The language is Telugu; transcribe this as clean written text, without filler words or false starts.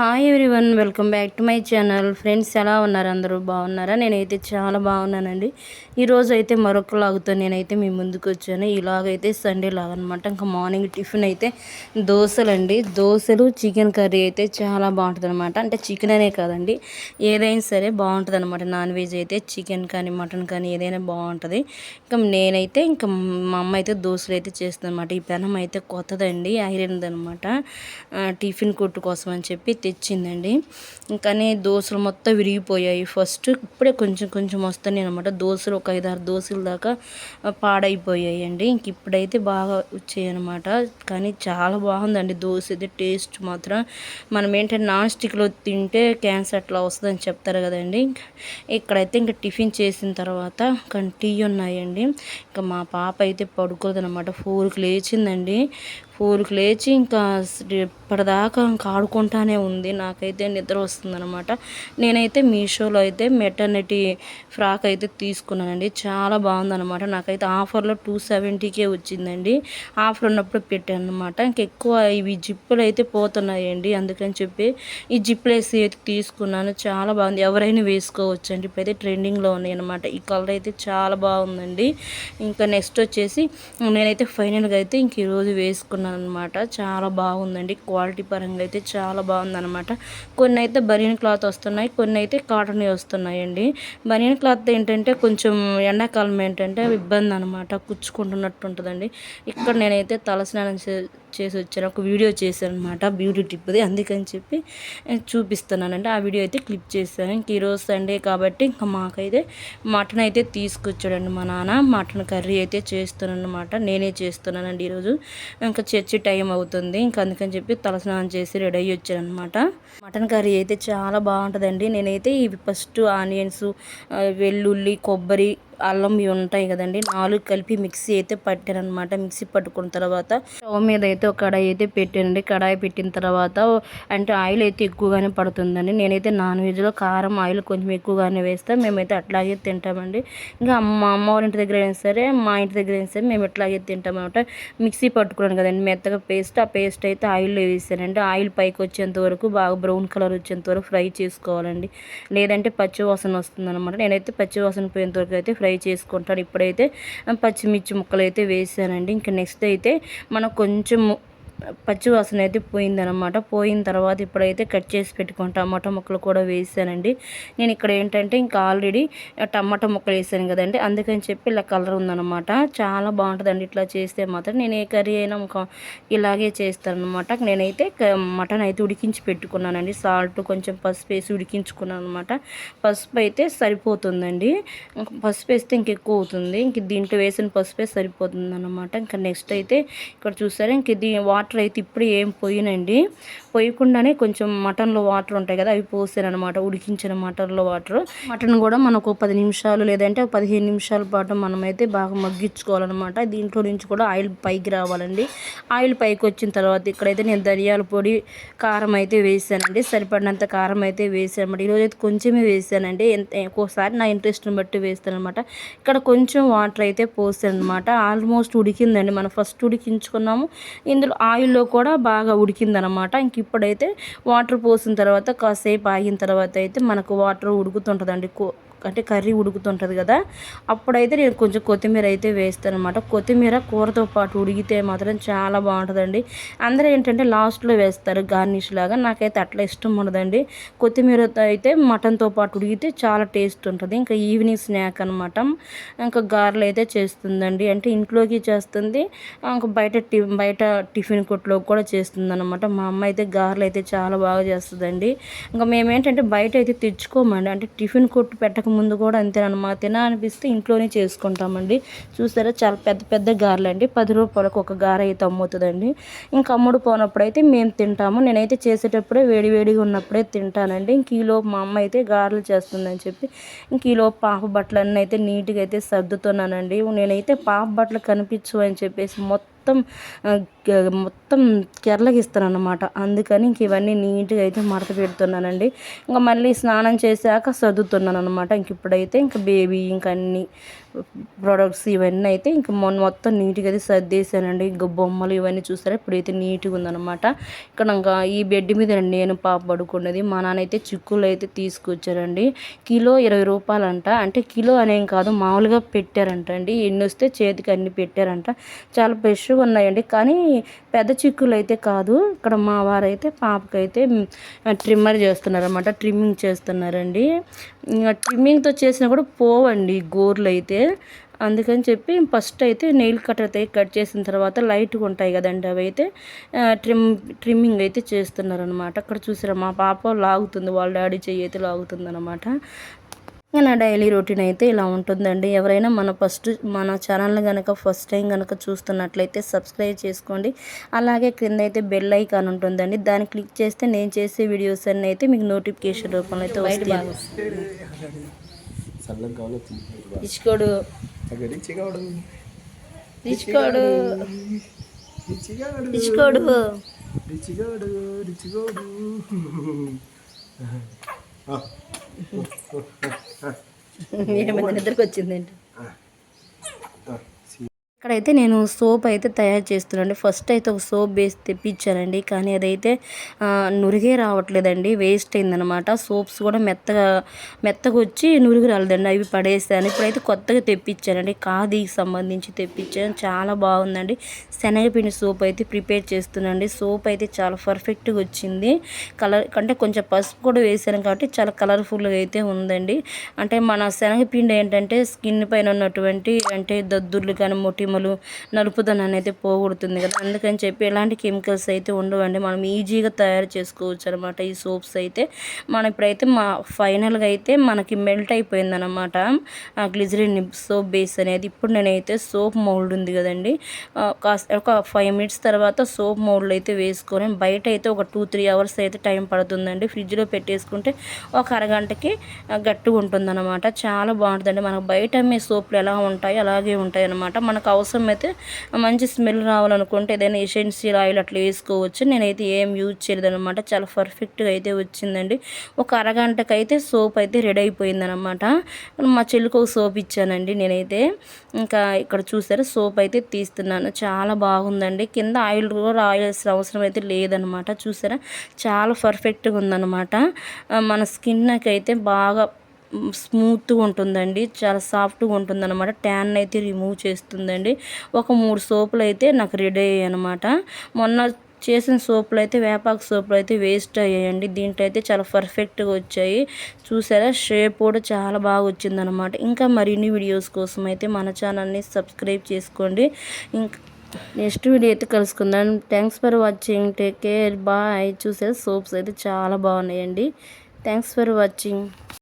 Hi everyone, welcome back to my channel. Friends, ఎలా ఉన్నారు? అందరూ బాగున్నారా? నేనైతే చాలా బాగున్నానండి. ఈరోజు అయితే మరొక లాగుతో నేనైతే మీ ముందుకు వచ్చాను. ఇలాగైతే సండే లాగా అనమాట. ఇంకా మార్నింగ్ టిఫిన్ అయితే దోశలండి. దోశలు చికెన్ కర్రీ అయితే చాలా బాగుంటుంది అనమాట. అంటే చికెన్ అనే కాదండి, ఏదైనా సరే బాగుంటుంది అనమాట. నాన్ వెజ్ అయితే చికెన్ కానీ మటన్ కానీ ఏదైనా బాగుంటుంది. ఇంకా మా అమ్మ అయితే దోశలు అయితే చేస్తుంది అనమాట. ఈ పెనం అయితే కొత్తదండి, ఐరన్ అనమాట. టిఫిన్ కొట్టు కోసం అని చెప్పి తెచ్చిందండి. కానీ దోశలు మొత్తం విరిగిపోయాయి. ఫస్ట్ ఇప్పుడే కొంచెం కొంచెం వస్తున్నాయి అనమాట. దోశలు ఒక 5-6 దోశల దాకా పాడైపోయాయి అండి. ఇప్పుడైతే బాగా వచ్చాయి అనమాట. కానీ చాలా బాగుందండి దోశ అయితే. టేస్ట్ మాత్రం మనం ఏంటంటే నాన్ స్టిక్లో తింటే క్యాన్సర్ అట్లా వస్తుందని చెప్తారు కదండి. ఇక్కడైతే ఇంకా టిఫిన్ చేసిన తర్వాత కానీ టీ ఉన్నాయండి. ఇంకా మా పాప అయితే పడుకోదనమాట. 4కి లేచిందండి. 4కి లేచి ఇంకా ఇప్పటిదాకా ఇంకా ఆడుకుంటానే ఉంది. నాకైతే నిద్ర వస్తుందన్నమాట. నేనైతే మీషోలో అయితే మెటర్నిటీ ఫ్రాక్ అయితే తీసుకున్నానండి. చాలా బాగుందన్నమాట. నాకైతే ఆఫర్లో 270కే వచ్చిందండి. ఆఫర్ ఉన్నప్పుడు పెట్టాను అనమాట. ఇంకెక్కువ ఇవి జిప్పులు అయితే పోతున్నాయండి. అందుకని చెప్పి ఈ జిప్పులు వేసి అయితే తీసుకున్నాను. చాలా బాగుంది, ఎవరైనా వేసుకోవచ్చండి. ఇప్పుడైతే ట్రెండింగ్లో ఉన్నాయి అనమాట. ఈ కలర్ అయితే చాలా బాగుందండి. ఇంకా నెక్స్ట్ వచ్చేసి నేనైతే ఫైనల్గా అయితే ఇంక ఈరోజు వేసుకున్నాను అనమాట. చాలా బాగుందండి. క్వాలిటీ పరంగా అయితే చాలా బాగుందన్నమాట. కొన్ని అయితే బనియన్ క్లాత్ వస్తున్నాయి, కొన్ని అయితే కాటన్ వస్తున్నాయండి. బనియన్ క్లాత్ ఏంటంటే కొంచెం ఎండాకాలం ఏంటంటే ఇబ్బంది అనమాట, కుచ్చుకుంటున్నట్టు ఉంటుందండి. ఇక్కడ నేనైతే తలస్నానం చేసి వచ్చాను. ఒక వీడియో చేశాను అనమాట, బ్యూటీ టిప్ది. అందుకని చెప్పి చూపిస్తున్నానండి. ఆ వీడియో అయితే క్లిప్ చేశాను. ఇంక ఈరోజు సండే కాబట్టి ఇంకా మాకైతే మటన్ అయితే తీసుకొచ్చాడండి మా నాన్న. మటన్ కర్రీ అయితే చేస్తున్నాను అనమాట. నేనే చేస్తున్నానండి ఈరోజు. ఇంకా చర్చి టైం అవుతుంది. ఇంకా అందుకని చెప్పి తలస్నానం చేసి రెడీ అయ్యి వచ్చాను అనమాట. మటన్ కర్రీ అయితే చాలా బాగుంటుందండి. నేనైతే ఇవి ఫస్ట్ ఆనియన్స్, వెల్లుల్లి, కొబ్బరి, అల్లం ఇవి ఉంటాయి కదండి, 4 కలిపి మిక్సీ అయితే పట్టానమాట. మిక్సీ పట్టుకున్న తర్వాత స్టవ్ మీద అయితే ఒక కడాయి అయితే పెట్టానండి. కడాయి పెట్టిన తర్వాత అంటే ఆయిల్ అయితే ఎక్కువగానే పడుతుందండి. నేనైతే నాన్ వెజ్లో కారం ఆయిల్ కొంచెం ఎక్కువగానే వేస్తాం. మేమైతే అట్లాగే తింటామండి. ఇంకా మా అమ్మ వాళ్ళ ఇంటి దగ్గర అయినా సరే, మా ఇంటి దగ్గర అయినా సరే మేము ఇట్లాగే తింటామన్నమాట. మిక్సీ పట్టుకున్నాను కదండి మెత్తగా పేస్ట్, ఆ పేస్ట్ అయితే ఆయిల్లో వేసానండి. ఆయిల్ పైకి వచ్చేంత వరకు బాగా బ్రౌన్ కలర్ వచ్చేంత వరకు ఫ్రై చేసుకోవాలండి, లేదంటే పచ్చి వాసన వస్తుందన్నమాట. నేనైతే పచ్చి వాసన పోయేంత వరకు అయితే ఫ్రై చేసుకుంటాను. ఇప్పుడైతే పచ్చిమిర్చి ముక్కలు అయితే వేసానండి. ఇంకా నెక్స్ట్ అయితే మనం కొంచెం పచ్చివాసన అయితే పోయిందనమాట. పోయిన తర్వాత ఇప్పుడైతే కట్ చేసి పెట్టుకుని టమాటా ముక్కలు కూడా వేసానండి. నేను ఇక్కడ ఏంటంటే ఇంకా ఆల్రెడీ టమాటా ముక్కలు వేసాను కదండి, అందుకని చెప్పి ఇలా కలర్ ఉందనమాట. చాలా బాగుంటుందండి ఇట్లా చేస్తే మాత్రం. నేను ఏ కర్రీ అయినా ఇలాగే చేస్తాను అనమాట. నేనైతే మటన్ అయితే ఉడికించి పెట్టుకున్నానండి. సాల్ట్ కొంచెం పసుపు వేసి ఉడికించుకున్నాను అనమాట. పసుపు అయితే సరిపోతుందండి, పసుపు వేస్తే ఇంకెక్కువ అవుతుంది. ఇంక దీంట్లో వేసిన పసుపే సరిపోతుంది అనమాట. ఇంకా నెక్స్ట్ అయితే ఇక్కడ చూసారా, ఇంక ఇది వాటర్ అయితే ఇప్పుడు ఏం పోయినండి, పోయకుండానే కొంచెం మటన్లో వాటర్ ఉంటాయి కదా, అవి పోసాను అనమాట. ఉడికించిన మటన్లో వాటర్. మటన్ కూడా మనకు 10 నిమిషాలు లేదంటే 15 నిమిషాల పాటు మనమైతే బాగా మగ్గించుకోవాలన్నమాట. దీంట్లో నుంచి కూడా ఆయిల్ పైకి రావాలండి. ఆయిల్ పైకి వచ్చిన తర్వాత ఇక్కడైతే నేను ధనియాల పొడి, కారం అయితే వేసానండి. సరిపడినంత కారం అయితే వేసాను అనమాట. ఈరోజు అయితే కొంచెమే వేసానండి. ఒక్కోసారి నా ఇంట్రెస్ట్ని బట్టి వేస్తాను అనమాట. ఇక్కడ కొంచెం వాటర్ అయితే పోసాను అనమాట. ఆల్మోస్ట్ ఉడికిందండి. మనం ఫస్ట్ ఉడికించుకున్నాము, ఇందులో ఆయిల్లో కూడా బాగా ఉడికిందనమాట. ఇంక ఇప్పుడైతే వాటర్ పోసిన తర్వాత కాసేపు ఆగిన తర్వాత అయితే మనకు వాటర్ ఉడుకుతుంటుందండి. అంటే కర్రీ ఉడుకుతుంటుంది కదా, అప్పుడైతే నేను కొంచెం కొత్తిమీర అయితే వేస్తాను అనమాట. కొత్తిమీర కూరతో పాటు ఉడికితే మాత్రం చాలా బాగుంటుందండి. అందరూ ఏంటంటే లాస్ట్లో వేస్తారు గార్నిష్ లాగా, నాకైతే అట్లా ఇష్టం ఉండదండి. కొత్తిమీరతో అయితే మటన్తో పాటు ఉడికితే చాలా టేస్ట్ ఉంటుంది. ఇంకా ఈవినింగ్ స్నాక్ అనమాట. ఇంకా గారెలు అయితే చేస్తుందండి. అంటే ఇంట్లోకి చేస్తుంది, ఇంకా బయట టిఫిన్ కొట్లో కూడా చేస్తుంది అనమాట. మా అమ్మ అయితే గారెలు అయితే చాలా బాగా చేస్తుందండి. ఇంకా మేమేంటంటే బయట అయితే తెచ్చుకోమండి. అంటే టిఫిన్ కొట్టు పెట్టక ముందు కూడా అంతేనమాట. తినాలనిపిస్తే ఇంట్లోనే చేసుకుంటామండి. చూసారా, చాలా పెద్ద పెద్ద గారెలు అండి. 10 రూపాయలకు ఒక గారె అయితే అమ్ముతుందండి. ఇంకా అమ్ముడు పోనప్పుడు అయితే మేము తింటాము. నేనైతే చేసేటప్పుడే వేడివేడిగా ఉన్నప్పుడే తింటానండి. ఇంక ఈలోపు మా అమ్మ అయితే గారెలు చేస్తుందని చెప్పి ఇంక ఈలోపు పాప బట్టలన్నీ అయితే నీట్గా అయితే సర్దుతున్నానండి. నేనైతే పాప బట్టలు కనిపించు అని చెప్పేసి మొత్తం మొత్తం కెరలగిస్తాను అనమాట. అందుకని ఇంక ఇవన్నీ నీట్గా అయితే మడత పెడుతున్నానండి. ఇంకా మళ్ళీ స్నానం చేశాక సర్దుతున్నాను అనమాట. ఇంక ఇప్పుడైతే ఇంక బేబీ ఇంక అన్నీ ప్రొడక్ట్స్ ఇవన్నీ అయితే ఇంక మొత్తం నీట్గా అయితే సర్దేశానండి. ఇంకా బొమ్మలు ఇవన్నీ చూసారా ఇప్పుడైతే నీట్గా ఉందనమాట. ఇక్కడ ఇంకా ఈ బెడ్ మీద నేను పాప పడుకున్నది. మా నాన్న అయితే చిక్కులు అయితే తీసుకొచ్చారండి. కిలో 20 రూపాయలంట. అంటే కిలో అనేం కాదు, మామూలుగా పెట్టారంట అండి. ఎన్ని వస్తే చేతికి అన్ని పెట్టారంట. చాలా ఫ్రెష్గా ఉన్నాయండి. కానీ పెద్ద చిక్కులు అయితే కాదు. ఇక్కడ మా వారైతే పాపకైతే ట్రిమ్మర్ చేస్తున్నారన్నమాట. ట్రిమ్మింగ్ చేస్తున్నారండి. ఇంకా ట్రిమ్మింగ్తో చేసినా కూడా పోవండి గోర్లు అయితే. అందుకని చెప్పి ఫస్ట్ అయితే నెయిల్ కట్టర్ అయితే కట్ చేసిన తర్వాత లైట్గా ఉంటాయి కదండి, అవి అయితే ట్రిమ్మింగ్ అయితే చేస్తున్నారనమాట. అక్కడ చూసారా మా పాప లాగుతుంది, వాళ్ళ డాడీ చెయ్యి అయితే లాగుతుంది అనమాట. ఇంకా నా డైలీ రొటీన్ అయితే ఇలా ఉంటుందండి. ఎవరైనా మన ఛానల్ని కనుక ఫస్ట్ టైం కనుక చూస్తున్నట్లయితే సబ్స్క్రైబ్ చేసుకోండి. అలాగే క్రింద అయితే బెల్ ఐకాన్ ఉంటుందండి, దాన్ని క్లిక్ చేస్తే నేను చేసే వీడియోస్ అన్నీ అయితే మీకు నోటిఫికేషన్ రూపంలో అయితే వస్తాయి. ఇచ్చుకోడు ఇచ్చుకోడు ఇచ్చుకోడు ఏమైంది, నిద్రకు వచ్చిందేంటి? ఇక్కడైతే నేను సోప్ అయితే తయారు చేస్తున్నానండి. ఫస్ట్ అయితే ఒక సోప్ బేస్ తెప్పించానండి, కానీ అదైతే నురిగే రావట్లేదండి, వేస్ట్ అయిందనమాట. సోప్స్ కూడా మెత్తగా వచ్చి నురుగు రాలేదండి, అవి పడేసాను. ఇప్పుడైతే కొత్తగా తెప్పించానండి, ఖాదీకి సంబంధించి తెప్పించాను. చాలా బాగుందండి. శనగపిండి సోప్ అయితే ప్రిపేర్ చేస్తున్నానండి. సోప్ అయితే చాలా పర్ఫెక్ట్గా వచ్చింది. కలర్ అంటే కొంచెం పసుపు కూడా వేసాను కాబట్టి చాలా కలర్ఫుల్గా అయితే ఉందండి. అంటే మన శనగపిండి ఏంటంటే స్కిన్ పైన ఉన్నటువంటి అంటే దద్దుర్లు కానీ మొటిమలు నలుపుదనాన్ని అయితే పోగొడుతుంది కదా, అందుకని చెప్పి ఎలాంటి కెమికల్స్ అయితే ఉండవండి. మనం ఈజీగా తయారు చేసుకోవచ్చు అనమాట ఈ సోప్స్ అయితే. మనం ఇప్పుడైతే ఫైనల్గా అయితే మనకి మెల్ట్ అయిపోయింది అనమాట గ్లిజరిన్ సోప్ బేస్ అనేది. ఇప్పుడు నేనైతే సోప్ మౌల్డ్ ఉంది కదండి, ఒక 5 మినిట్స్ తర్వాత సోప్ మౌల్డ్ అయితే వేసుకొని బయట అయితే ఒక 2-3 అవర్స్ అయితే టైం పడుతుందండి. ఫ్రిడ్జ్లో పెట్టేసుకుంటే ఒక అరగంటకి గట్టిగా ఉంటుందన్నమాట. చాలా బాగుంటుందండి. మనకు బయట అమ్మే సోప్లు ఎలా ఉంటాయి అలాగే ఉంటాయి అన్నమాట. మనకు అవసరం అయితే మంచి స్మెల్ రావాలనుకుంటే ఏదైనా ఎసెన్షియల్ ఆయిల్ అట్లా వేసుకోవచ్చు. నేనైతే ఏం యూజ్ చేయలేదు అనమాట. చాలా పర్ఫెక్ట్గా అయితే వచ్చిందండి. ఒక అరగంటకైతే సోప్ అయితే రెడీ అయిపోయిందనమాట. మా చెల్లికి ఒక సోప్ ఇచ్చానండి నేనైతే. ఇంకా ఇక్కడ చూసారా సోప్ అయితే తీస్తున్నాను. చాలా బాగుందండి. కింద ఆయిల్ కూడా రాయాల్సిన అవసరం అయితే లేదనమాట. చూసారా చాలా పర్ఫెక్ట్గా ఉందన్నమాట. మన స్కిన్కి అయితే బాగా స్మూత్గా ఉంటుందండి, చాలా సాఫ్ట్గా ఉంటుంది అనమాట. ట్యాన్ అయితే రిమూవ్ చేస్తుందండి. ఒక 3 సోపులు అయితే నాకు రెడీ అయ్యాయి అనమాట. మొన్న చేసిన సోపులు అయితే వేపాకు సోపులు అయితే వేస్ట్ అయ్యాయండి. దీంట్లో అయితే చాలా పర్ఫెక్ట్గా వచ్చాయి. చూసారా షేప్ కూడా చాలా బాగా వచ్చిందనమాట. ఇంకా మరిన్ని వీడియోస్ కోసం అయితే మన ఛానల్ని సబ్స్క్రైబ్ చేసుకోండి. ఇంకా నెక్స్ట్ వీడియో అయితే కలుసుకుందాం. Thanks for watching, take care, bye. చూసారా సోప్స్ అయితే చాలా బాగున్నాయండి. Thanks for watching.